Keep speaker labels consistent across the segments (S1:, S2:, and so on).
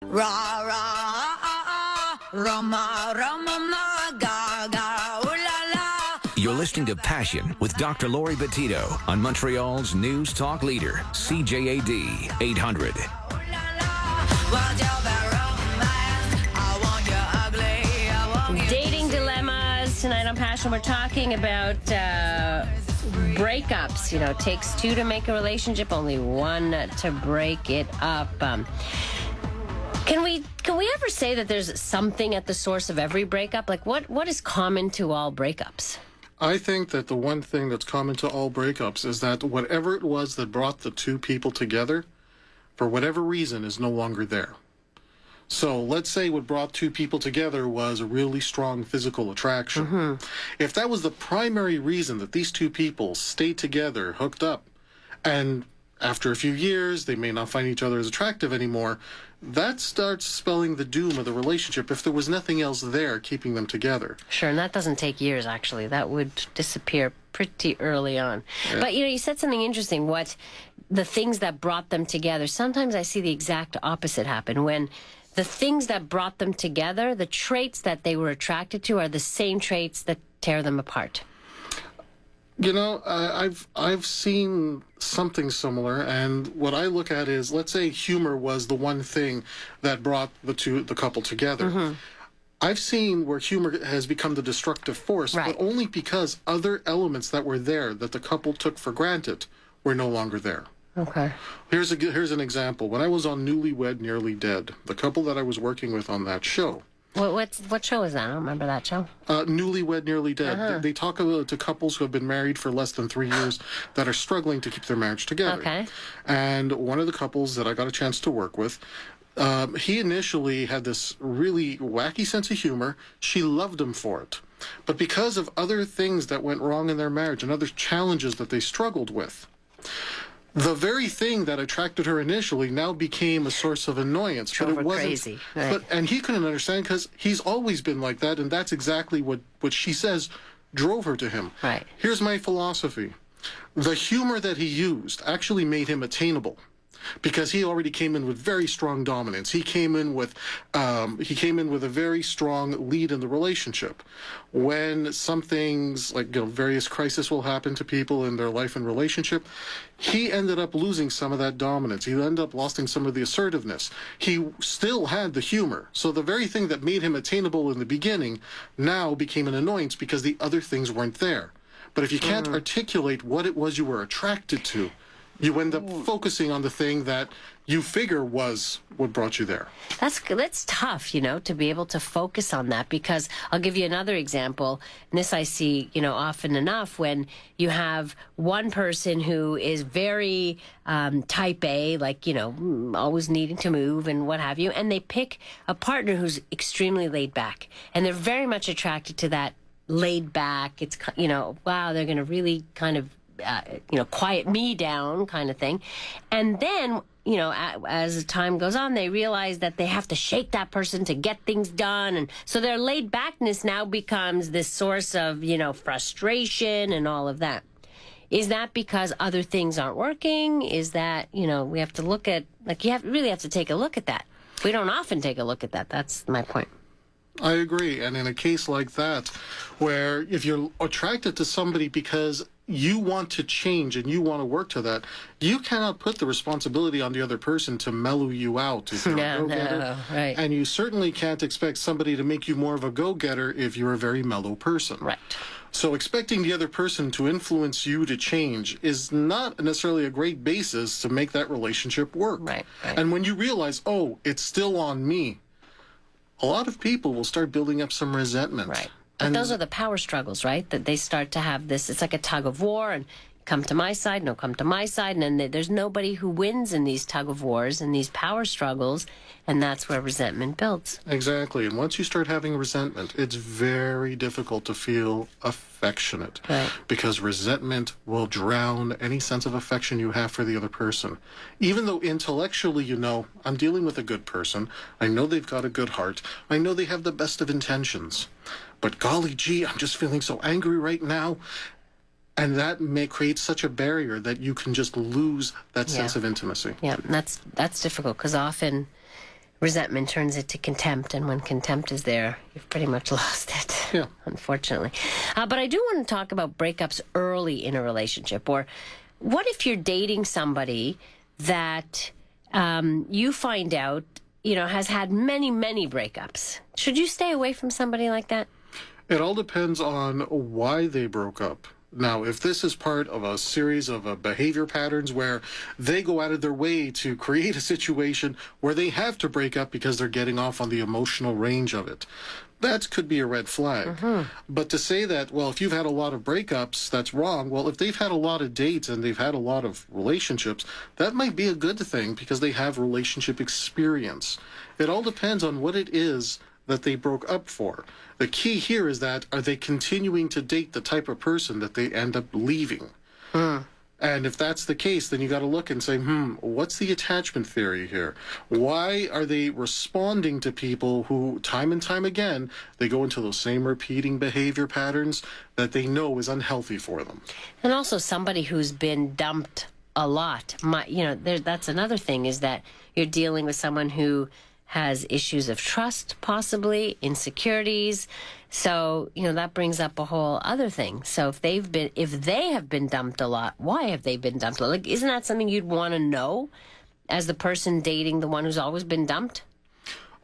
S1: Ra ra Rama Rama ga ga ooh la la.
S2: You're listening to Passion with Dr. Laurie Betito on Montreal's News Talk Leader, CJAD 800.
S3: Dating dilemmas. Tonight on Passion, we're talking about breakups. You know, it takes two to make a relationship, only one to break it up. Can we ever say that there's something at the source of every breakup? Like, what is common to all breakups?
S4: I think that the one thing that's common to all breakups is that whatever it was that brought the two people together, for whatever reason, is no longer there. So let's say what brought two people together was a really strong physical attraction. Mm-hmm. If that was the primary reason that these two people stayed together, hooked up, and after a few years they may not find each other as attractive anymore, that starts spelling the doom of the relationship if there was nothing else there keeping them together.
S3: Sure, and that doesn't take years, actually. That would disappear pretty early on. Yeah. But, you said something interesting, what the things that brought them together. Sometimes I see the exact opposite happen when the things that brought them together, the traits that they were attracted to, are the same traits that tear them apart.
S4: I've seen something similar, and what I look at is, let's say humor was the one thing that brought the couple together. Mm-hmm. I've seen where humor has become the destructive force, right, but only because other elements that were there that the couple took for granted were no longer there.
S3: Okay.
S4: Here's an example. When I was on Newlywed Nearly Dead, the couple that I was working with on that show.
S3: What show is that? I don't remember that show.
S4: Newlywed Nearly Dead.
S3: Uh-huh.
S4: They talk to couples who have been married for less than 3 years that are struggling to keep their marriage together.
S3: Okay.
S4: And one of the couples that I got a chance to work with, he initially had this really wacky sense of humor. She loved him for it. But because of other things that went wrong in their marriage and other challenges that they struggled with, the very thing that attracted her initially now became a source of annoyance.
S3: Drove her crazy. Right.
S4: And he couldn't understand because he's always been like that, and that's exactly what she says drove her to him.
S3: Right.
S4: Here's my philosophy. The humor that he used actually made him attainable, because he already came in with very strong dominance. He came in with a very strong lead in the relationship. When some things like various crises will happen to people in their life and relationship, he ended up losing some of that dominance. He ended up losing some of the assertiveness. He still had the humor. So the very thing that made him attainable in the beginning now became an annoyance because the other things weren't there. But if you can't articulate what it was you were attracted to, you end up focusing on the thing that you figure was what brought you there.
S3: That's tough, to be able to focus on that, because I'll give you another example. And this I see, often enough when you have one person who is very type A, like, always needing to move and what have you, and they pick a partner who's extremely laid back. And they're very much attracted to that laid back. It's, wow, they're going to really kind of quiet me down kind of thing. And then, as time goes on, they realize that they have to shake that person to get things done. And so their laid backness now becomes this source of, frustration and all of that. Is that because other things aren't working? Is that, we have to look at, really have to take a look at that. We don't often take a look at that. That's my point.
S4: I agree. And in a case like that, where if you're attracted to somebody because you want to change and you want to work to that, you cannot put the responsibility on the other person to mellow you out if you're a go-getter.
S3: Right.
S4: And you certainly can't expect somebody to make you more of a go-getter if you're a very mellow person.
S3: Right.
S4: So expecting the other person to influence you to change is not necessarily a great basis to make that relationship work.
S3: Right.
S4: And when you realize, oh, it's still on me, a lot of people will start building up some resentment.
S3: Right. But those are the power struggles, right? That they start to have this, it's like a tug of war, and come to my side, no, come to my side. And then there's nobody who wins in these tug of wars and these power struggles. And that's where resentment builds.
S4: Exactly. And once you start having resentment, it's very difficult to feel affectionate.
S3: Right.
S4: Because resentment will drown any sense of affection you have for the other person. Even though intellectually I'm dealing with a good person. I know they've got a good heart. I know they have the best of intentions. But golly gee, I'm just feeling so angry right now. And that may create such a barrier that you can just lose that sense of intimacy.
S3: Yeah, and that's difficult, because often resentment turns into contempt, and when contempt is there, you've pretty much lost it,
S4: Yeah.
S3: unfortunately. But I do want to talk about breakups early in a relationship. Or what if you're dating somebody that you find out, has had many, many breakups? Should you stay away from somebody like that?
S4: It all depends on why they broke up. Now, if this is part of a series of behavior patterns where they go out of their way to create a situation where they have to break up because they're getting off on the emotional range of it, that could be a red flag. But to say that, well, if you've had a lot of breakups, that's wrong. Well, if they've had a lot of dates and they've had a lot of relationships, that might be a good thing because they have relationship experience. It all depends on what it is that they broke up for. The key here is that, are they continuing to date the type of person that they end up leaving? And if that's the case, then you got to look and say, what's the attachment theory here? Why are they responding to people who, time and time again, they go into those same repeating behavior patterns that they know is unhealthy for them?
S3: And also somebody who's been dumped a lot. That's another thing, is that you're dealing with someone who has issues of trust, possibly insecurities. So, that brings up a whole other thing. So if they have been dumped a lot, why have they been dumped a lot? Like, isn't that something you'd want to know as the person dating the one who's always been dumped?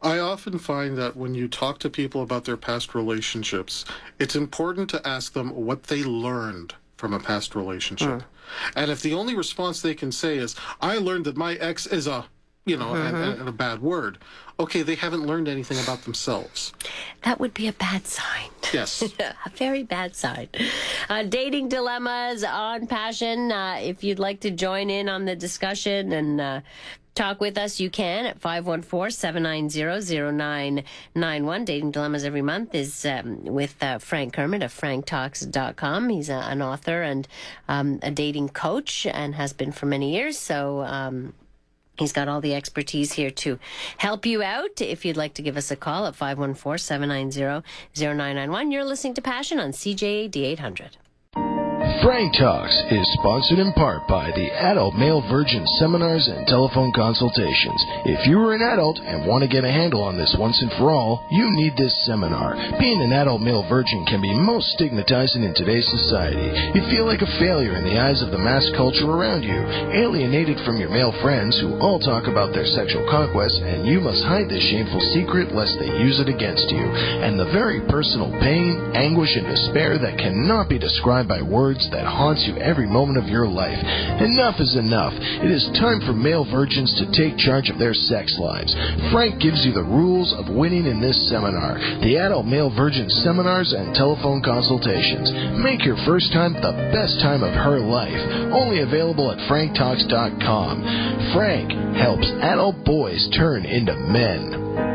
S4: I often find that when you talk to people about their past relationships, it's important to ask them what they learned from a past relationship. And if the only response they can say is, I learned that my ex is a and a bad word. Okay, they haven't learned anything about themselves.
S3: That would be a bad sign.
S4: Yes.
S3: A very bad sign. Dating dilemmas on Passion. If you'd like to join in on the discussion and talk with us, you can at 514-790-0991. Dating Dilemmas every month is with Frank Kermit of franktalks.com. He's an author and a dating coach and has been for many years. So he's got all the expertise here to help you out. If you'd like to give us a call at 514-790-0991. You're listening to Passion on CJAD 800.
S5: Frank Talks is sponsored in part by the Adult Male Virgin Seminars and Telephone Consultations. If you are an adult and want to get a handle on this once and for all, you need this seminar. Being an adult male virgin can be most stigmatizing in today's society. You feel like a failure in the eyes of the mass culture around you, alienated from your male friends who all talk about their sexual conquests, and you must hide this shameful secret lest they use it against you. And the very personal pain, anguish, and despair that cannot be described by words that haunts you every moment of your life. Enough is enough. It is time for male virgins to take charge of their sex lives. Frank gives you the rules of winning in this seminar. The Adult Male Virgin Seminars and Telephone Consultations. Make your first time the best time of her life. Only available at franktalks.com. Frank helps adult boys turn into men.